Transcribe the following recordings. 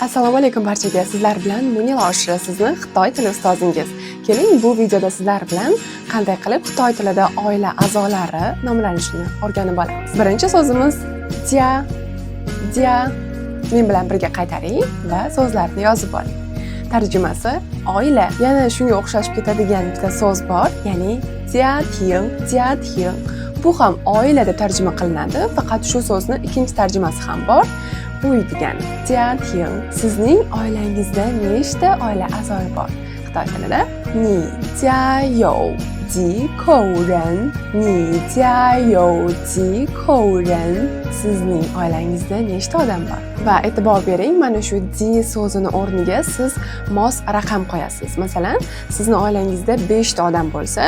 Assalomu alaykum barchaga. Sizlar bilan Munil Oshira, sizni Xitoy tili ustozingiz. Keling, bu videoda sizlar bilan qanday qilib Xitoy tilida oila a'zolari nomlanishini o'rganib olamiz. Birinchi so'zimiz dia. Dia. Men bilan birga qaytaring va so'zlarni yozib oling. Tarjimasi oila. Yana shunga o'xshashib ketadigan bitta so'z bor, ya'ni jiating, jiating. Bu ham oila deb tarjima qilinadi, faqat shu so'zning ikkinchi tarjimasi ham bor. Uy degani. Jiating. Sizning oilangizda nechta oila a'zosi bor? Xitoy tilida ni jia you ji kou ren, ni jia you ji kou ren. Sizning oilangizda nechta odam bor? Va e'tibor bering, mana shu ji so'zini o'rniga siz mos raqam qo'yasiz. Masalan, sizning oilangizda 5 ta odam bo'lsa,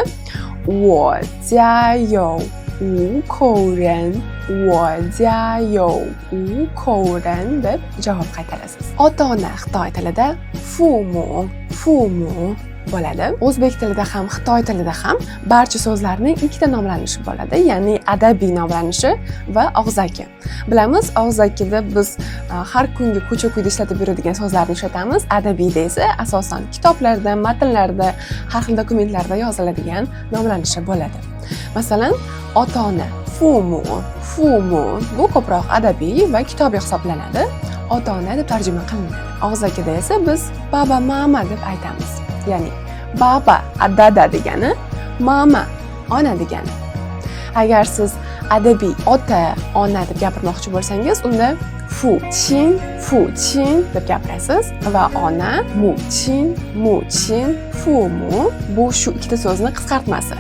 我家有5口人，我家有5口人 deb javob qaytarasiz. Ota-ona Xitoy tilida fumu bo'ladi. O'zbek tilida ham, Xitoy tilida ham barcha so'zlarning ikkita nomlanishi bo'ladi, ya'ni adabiy nomlanishi va og'zaki. Bilamiz, og'zakida biz har kungi ko'cha-kuyda ishlatib yuradigan so'zlarni ishlatamiz. Adabiyda esa asosan kitoblarda, matnlarda, har xil dokumentlarda yoziladigan nomlanishi bo'ladi. Masalan, ota-ona fumu bu ko'proq adabiy va kitobiy hisoblanadi. Ota-ona deb tarjima qilinadi. Og'zakida esa biz baba, mama deb aytamiz. Ya'ni baba dada degani, mama ona degani. Agar siz adabiy ota, ona deb gapirmoqchi bo'lsangiz, unda fu qin deb gapirasiz va ona mu qin, fumu bu shu ikkita so'zning qisqartmasi.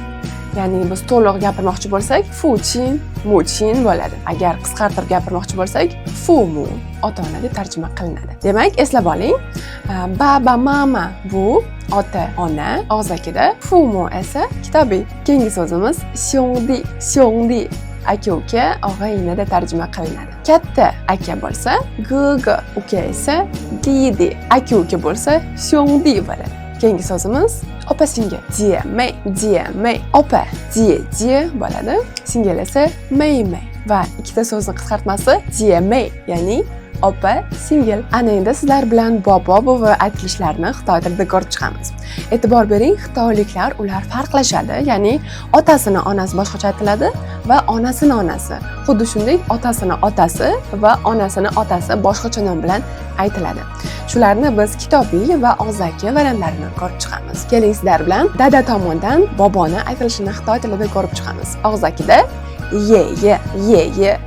Ya'ni biz to'liq gapirmoqchi bo'lsak, fu qin, mu qin bo'ladi. Agar qisqartirib gapirmoqchi bo'lsak, fumu ota-ona deb tarjima qilinadi. Demak, eslab oling. Baba, mama bu ota, ona og'zakida, fumu esa kitobiy. Keyingi so'zimiz xiongdi. Aka-uka, og'a-ini deb tarjima qilinadi. Katta aka bo'lsa, ge, uka esa didi. Aka-uka bo'lsa, xiongdi bo'ladi. Keyingi so'zimiz opa-singil, jiemei. Opa jie bo'ladi, singil esa mei. Va ikkita so'zning qisqartmasi jiemei, ya'ni opa singil. Ana endi sizlar bilan bobo buvi aytilishlarini Xitoy tilida ko'rib chiqamiz. E'tibor bering, xitoyliklar ular farqlashadi, ya'ni otasini onasi boshqacha aytiladi va onasini onasi. Xuddi shunday otasini otasi va onasini otasi boshqacha nom bilan aytiladi. Shularni biz kitobiy va og'zaki variantlarini ko'rib chiqamiz. Keling, sizlar bilan dada tomonidan boboni aytilishini Xitoy tilida ko'rib chiqamiz. Og'zakida ye,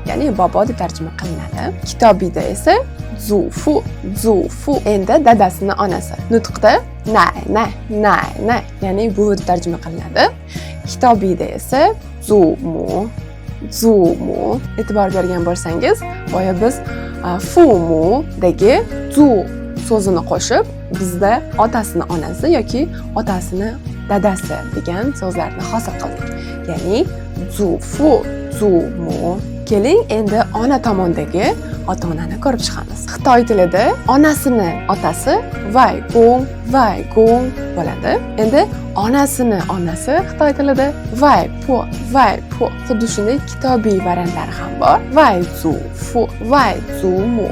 ya'ni bobo deb tarjima qilinadi. Kitobiyda esa zufu. Endi dadasini onasi. Nutqda nay, ya'ni buvi deb tarjima qilinadi. Kitobiyda esa zumu. E'tibor bergan bo'lsangiz, boya biz fumu dagi zu so'zini qo'shib, bizda otasini onasi yoki otasini dadasi degan so'zlarni hosil qildik. Ya'ni zufu, zumu. Keling, endi ona tomondagi ota-onani ko'rib chiqamiz. Xitoy tilida onasini otasi vai gong bo'ladi. Endi onasini onasi Xitoy tilida vai po. Xuddi shunday kitobiy variantlari ham bor. Vai zumu.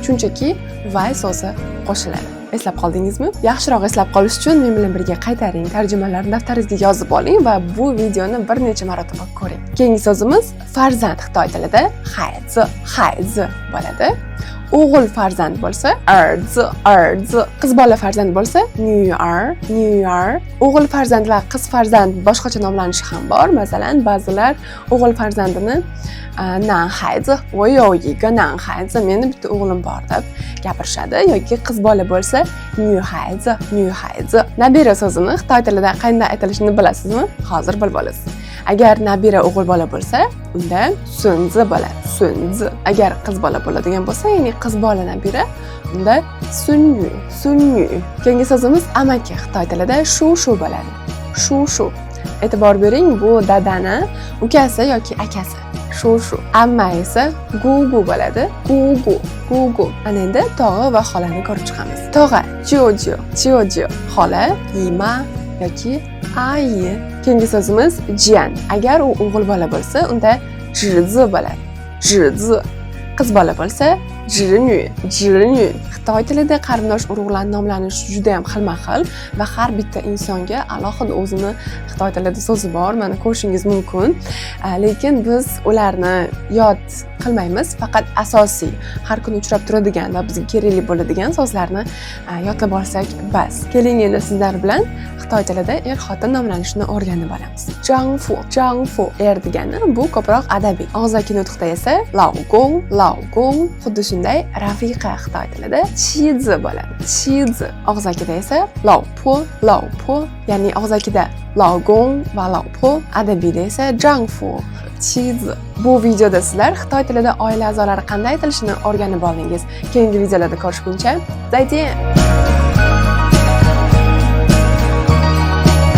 Shunchaki vai so'zi qo'shiladi. Eslab qoldingizmi? Yaxshiroq eslab qolish uchun men bilan birga qaytaring, tarjimalarni daftaringizga yozib oling va bu videoni bir necha marotaba ko'ring. Keyingi so'zimiz farzand Xitoy tilida haizi bo'ladi. O'g'il farzand bo'lsa erzi, qiz bola farzand bo'lsa nüer. O'g'il farzand va qiz farzand boshqacha nomlanishi ham bor. Masalan, ba'zilar o'g'il farzandini nanhaizi, meni bitta o'g'lim bor deb gapirishadi, yoki qiz bola bo'lsa nühaizi. Nabira so'zini Xitoy tilida qanday aytilishini bilasizmi? Hozir bilib olasiz. Agar nabira o'g'il bola bo'lsa, unda sunzi bo'ladi. Agar qiz bola bo'ladigan bo'lsa, ya'ni qiz bola nabira, unda sunyu. Keyingi so'zimiz amaki Xitoy tilida shu bo'ladi. Shu. E'tibor bering, bu dadani ukasi yoki akasi. Shu. Amma esa gugu bo'ladi. Gugu. Ana endi tog'a va xolani ko'rib chiqamiz. Tog'a Jojo, xola Ima yoki ayi. Keyingi so'zimiz jian. Agar u o'g'il bola bo'lsa, unda zhizi bo'ladi. Qiz bola bo'lsa jirinyu, jirinyu. Xitoy tilida qarindosh urug'lar nomlanishi juda ham xilma-xil va har bitta insonga alohida o'zini Xitoy tilida so'zi bor. Mana ko'rishingiz mumkin. Lekin biz ularni yod qilmaymiz, faqat asosiy har kuni uchrab turadigan va bizga kerakli bo'ladigan so'zlarni yodlab olsak bas. Keling endi sizlar bilan Xitoy tilida er-xotin nomlanishini o'rganib olamiz. Zhangfu, zhangfu er degani bu ko'proq adabiy. Og'zaki nutqda esa laogong, laogong. Xuddi shunday rafiqa Xitoy tilida qizi bo'ladi. Qizi. Og'zakida esa laopo, laopo. Ya'ni og'zakida laogong va laopo, adabiyda esa zhangfu. Qizi. Bu videoda sizlar Xitoy tilida oila a'zolari qanday aytilishini o'rganib oldingiz. Keyingi videolarda ko'rishguncha, zayjian.